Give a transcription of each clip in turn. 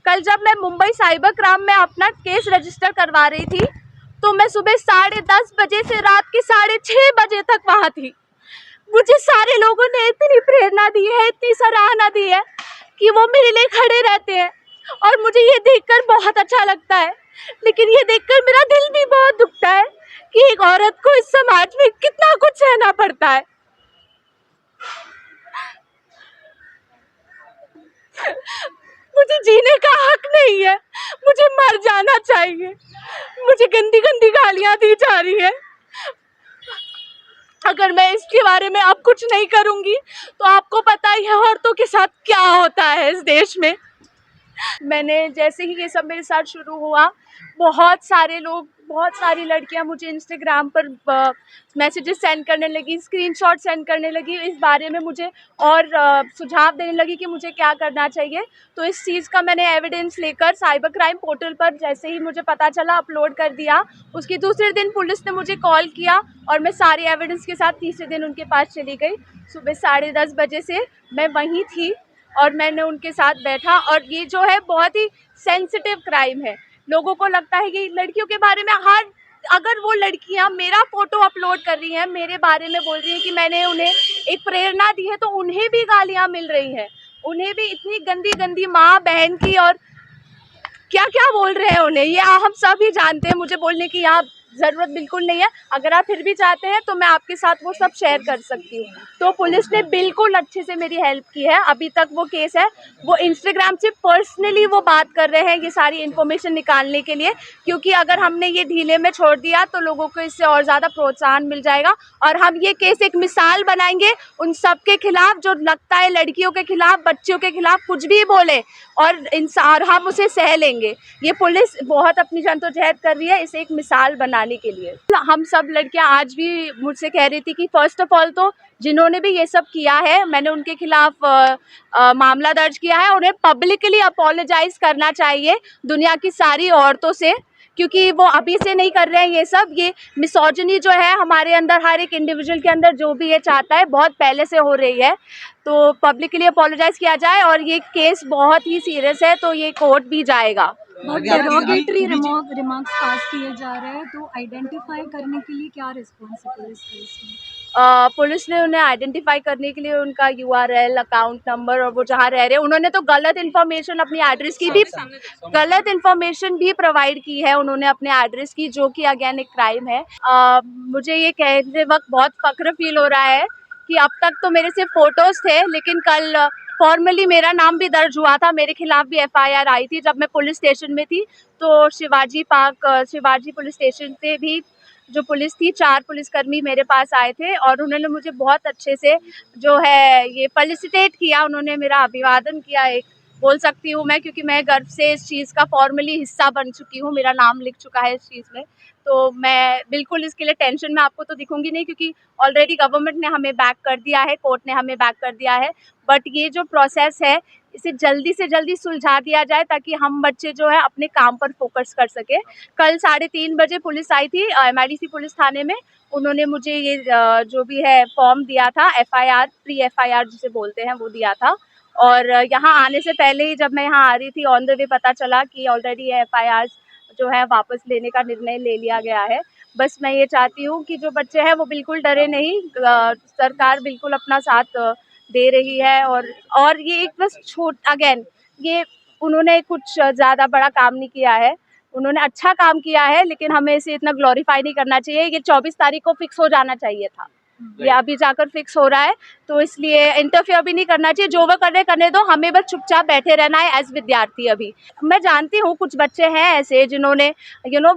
कल जब मैं मुंबई साइबर क्राइम में अपना केस रजिस्टर करवा रही थी तो मैं सुबह 10:30 बजे से रात के 6:30 बजे तक वहाँ थी। मुझे सारे लोगों ने इतनी प्रेरणा दी है, इतनी सराहना दी है कि वो मेरे लिए खड़े रहते हैं और मुझे ये देखकर बहुत अच्छा लगता है। लेकिन ये देखकर मेरा दिल भी बहुत दुखता है कि एक औरत को इस समाज में कितना कुछ सहना पड़ता है। मुझे जीने का हक नहीं है, मुझे मर जाना चाहिए। मुझे गंदी गंदी गालियां दी जा रही है। अगर मैं इसके बारे में अब कुछ नहीं करूंगी तो आपको पता ही है औरतों के साथ क्या होता है इस देश में। मैंने जैसे ही ये सब मेरे साथ शुरू हुआ, बहुत सारे लोग, बहुत सारी लड़कियां मुझे इंस्टाग्राम पर मैसेजेस सेंड करने लगी, स्क्रीनशॉट सेंड करने लगी, इस बारे में मुझे और सुझाव देने लगी कि मुझे क्या करना चाहिए। तो इस चीज़ का मैंने एविडेंस लेकर साइबर क्राइम पोर्टल पर जैसे ही मुझे पता चला अपलोड कर दिया। उसके दूसरे दिन पुलिस ने मुझे कॉल किया और मैं सारे एविडेंस के साथ तीसरे दिन उनके पास चली गई। सुबह 10:30 बजे से मैं वहीं थी और मैंने उनके साथ बैठा। और ये जो है बहुत ही सेंसिटिव क्राइम है। लोगों को लगता है कि लड़कियों के बारे में अगर वो लड़कियां मेरा फ़ोटो अपलोड कर रही हैं, मेरे बारे में बोल रही हैं कि मैंने उन्हें एक प्रेरणा दी है, तो उन्हें भी गालियां मिल रही हैं। उन्हें भी इतनी गंदी गंदी माँ बहन की और क्या क्या बोल रहे हैं उन्हें, ये हम सभी जानते हैं। मुझे बोलने की यहाँ ज़रूरत बिल्कुल नहीं है। अगर आप फिर भी चाहते हैं तो मैं आपके साथ वो सब शेयर कर सकती हूँ। तो पुलिस ने बिल्कुल अच्छे से मेरी हेल्प की है। अभी तक वो केस है, वो इंस्टाग्राम से पर्सनली वो बात कर रहे हैं ये सारी इन्फॉर्मेशन निकालने के लिए, क्योंकि अगर हमने ये ढीले में छोड़ दिया तो लोगों को इससे और ज़्यादा प्रोत्साहन मिल जाएगा। और हम ये केस एक मिसाल बनाएंगे उन सब के खिलाफ जो लगता है लड़कियों के खिलाफ, बच्चियों के खिलाफ कुछ भी बोले, और हम उसे सह लेंगे। ये पुलिस बहुत अपनी जद्दोजहद कर रही है इसे एक मिसाल बनाने के लिए। हम सब लड़कियां आज भी मुझसे कह रही थी कि फर्स्ट ऑफ ऑल तो जिन्होंने भी ये सब किया है, मैंने उनके खिलाफ मामला दर्ज किया है। उन्हें पब्लिकली अपोलोजाइज करना चाहिए दुनिया की सारी औरतों से, क्योंकि वो अभी से नहीं कर रहे हैं ये सब। ये मिसोजिनी जो है हमारे अंदर, हर एक इंडिविजुअल के अंदर जो भी ये चाहता है, बहुत पहले से हो रही है। तो पब्लिकली अपोलोजाइज किया जाए और ये केस बहुत ही सीरियस है तो ये कोर्ट भी जाएगा। बहुत डेरोगेटरी रिमार्क्स पास किए जा रहे हैं, तो आइडेंटिफाई करने के लिए क्या रिस्पॉन्स है पुलिस का इसमें? पुलिस ने उन्हें आइडेंटिफाई करने के लिए उनका URL, अकाउंट नंबर और वो जहाँ रह रहे हैं, उन्होंने तो गलत इन्फॉर्मेशन अपनी एड्रेस की भी गलत इन्फॉर्मेशन भी प्रोवाइड की है उन्होंने अपने एड्रेस की, जो कि अगेन एक क्राइम है। मुझे ये कहते वक्त बहुत फख्र फील हो रहा है कि अब तक तो मेरे सिर्फ फ़ोटोज़ थे, लेकिन कल फॉर्मली मेरा नाम भी दर्ज हुआ था। मेरे खिलाफ भी FIR आई थी जब मैं पुलिस स्टेशन में थी। तो शिवाजी पुलिस स्टेशन से भी जो पुलिस थी, 4 पुलिसकर्मी मेरे पास आए थे और उन्होंने मुझे बहुत अच्छे से जो है ये फेलिसिटेट किया। उन्होंने मेरा अभिवादन किया, एक बोल सकती हूँ मैं, क्योंकि मैं गर्व से इस चीज़ का फॉर्मली हिस्सा बन चुकी हूँ। मेरा नाम लिख चुका है इस चीज़ में। तो मैं बिल्कुल इसके लिए टेंशन में आपको तो दिखूंगी नहीं, क्योंकि ऑलरेडी गवर्नमेंट ने हमें बैक कर दिया है, कोर्ट ने हमें बैक कर दिया है। बट ये जो प्रोसेस है इसे जल्दी से जल्दी सुलझा दिया जाए ताकि हम बच्चे जो है अपने काम पर फोकस कर सके। कल 3:30 बजे पुलिस आई थी MIDC पुलिस थाने में। उन्होंने मुझे ये जो भी है फॉर्म दिया था, FIR, प्री FIR जिसे बोलते हैं, वो दिया था। और यहाँ आने से पहले ही जब मैं यहाँ आ रही थी ऑन द वे पता चला कि ऑलरेडी FIR जो है वापस लेने का निर्णय ले लिया गया है। बस मैं ये चाहती हूँ कि जो बच्चे हैं वो बिल्कुल डरे नहीं। सरकार बिल्कुल अपना साथ दे रही है। और ये एक बस अगेन ये उन्होंने कुछ ज़्यादा बड़ा काम नहीं किया है, उन्होंने अच्छा काम किया है, लेकिन हमें इसे इतना ग्लोरीफाई नहीं करना चाहिए। ये 24 तारीख को फिक्स हो जाना चाहिए था, ये अभी जाकर फिक्स हो रहा है, तो इसलिए इंटरफेयर भी नहीं करना चाहिए। जो वो करने दो, हमें बस चुपचाप बैठे रहना है एज विद्यार्थी। अभी मैं जानती हूँ कुछ बच्चे हैं ऐसे जिन्होंने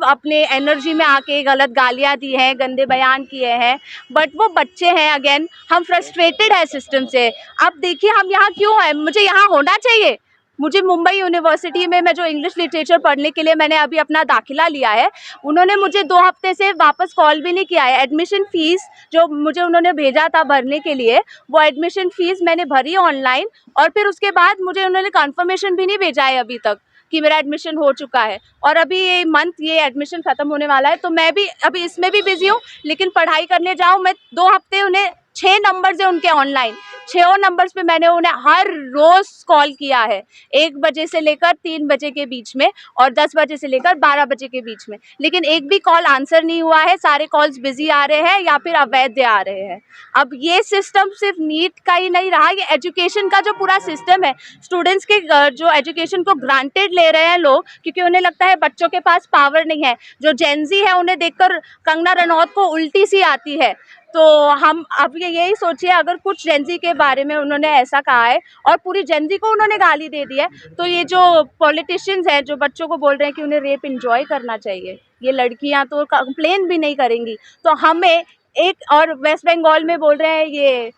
अपने एनर्जी में आके गलत गालियाँ दी हैं, गंदे बयान किए हैं, बट वो बच्चे हैं। अगेन हम फ्रस्ट्रेटेड है सिस्टम से। अब देखिए हम यहाँ क्यों हैं, मुझे यहाँ होना चाहिए। मुझे मुंबई यूनिवर्सिटी में मैं जो इंग्लिश लिटरेचर पढ़ने के लिए मैंने अभी अपना दाखिला लिया है, उन्होंने मुझे 2 हफ्ते से वापस कॉल भी नहीं किया है। एडमिशन फ़ीस जो मुझे उन्होंने भेजा था भरने के लिए, वो एडमिशन फ़ीस मैंने भरी ऑनलाइन, और फिर उसके बाद मुझे उन्होंने कन्फर्मेशन भी नहीं भेजा है अभी तक कि मेरा एडमिशन हो चुका है। और अभी ये एडमिशन ख़त्म होने वाला है, तो मैं भी अभी इसमें भी बिज़ी हूँ, लेकिन पढ़ाई करने जाऊँ मैं 2 हफ्ते उन्हें 6 नंबर्स है उनके ऑनलाइन, 6 नंबर्स पे मैंने उन्हें हर रोज कॉल किया है, 1 बजे से लेकर 3 बजे के बीच में और 10 बजे से लेकर 12 बजे के बीच में, लेकिन एक भी कॉल आंसर नहीं हुआ है, सारे कॉल्स बिजी आ रहे हैं या फिर अवैध आ रहे हैं। अब ये सिस्टम सिर्फ नीट का ही नहीं रहा, ये एजुकेशन का जो पूरा सिस्टम है, स्टूडेंट्स के जो एजुकेशन को ग्रांटेड ले रहे हैं लोग, क्योंकि उन्हें लगता है बच्चों के पास पावर नहीं है। जो जेनजी है उन्हें देखकर कंगना रनौत को उल्टी सी आती है। तो हम अब ये यही सोचिए, अगर कुछ जेनजी के बारे में उन्होंने ऐसा कहा है और पूरी जेनजी को उन्होंने गाली दे दी है, तो ये जो पॉलिटिशियंस हैं जो बच्चों को बोल रहे हैं कि उन्हें रेप एंजॉय करना चाहिए, ये लड़कियां तो कंप्लेन भी नहीं करेंगी, तो हमें एक और वेस्ट बंगाल में बोल रहे हैं ये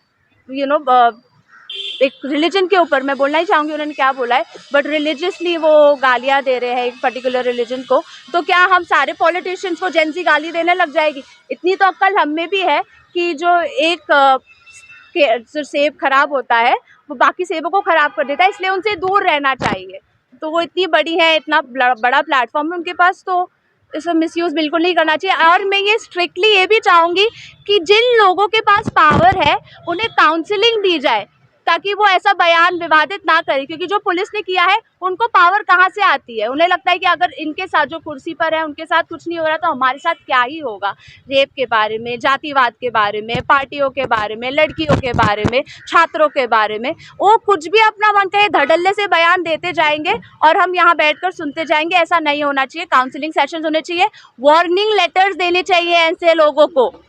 एक रिलीजन के ऊपर, मैं बोलना ही चाहूँगी उन्होंने क्या बोला है, बट रिलीजियसली वो गालियाँ दे रहे हैं एक पर्टिकुलर रिलीजन को, तो क्या हम सारे पॉलिटिशियंस को जेनजी गाली देने लग जाएगी? इतनी तो अक्ल हम में भी है कि जो एक जो सेब खराब होता है वो बाकी सेबों को खराब कर देता है, इसलिए उनसे दूर रहना चाहिए। तो वो इतनी बड़ी है, इतना बड़ा प्लेटफॉर्म है उनके पास, तो इसका मिसयूज़ बिल्कुल नहीं करना चाहिए। और मैं ये स्ट्रिक्टली ये भी चाहूँगी कि जिन लोगों के पास पावर है उन्हें काउंसलिंग दी जाए, ताकि वो ऐसा बयान विवादित ना करें, क्योंकि जो पुलिस ने किया है उनको पावर कहाँ से आती है? उन्हें लगता है कि अगर इनके साथ जो कुर्सी पर है उनके साथ कुछ नहीं हो रहा तो हमारे साथ क्या ही होगा। रेप के बारे में, जातिवाद के बारे में, पार्टियों के बारे में, लड़कियों के बारे में, छात्रों के बारे में, वो कुछ भी अपना मन कहे धड़ल्ले से बयान देते जाएंगे और हम यहाँ बैठकर सुनते जाएंगे। ऐसा नहीं होना चाहिए। काउंसलिंग सेशंस होने चाहिए, वार्निंग लेटर्स देने चाहिए ऐसे लोगों को।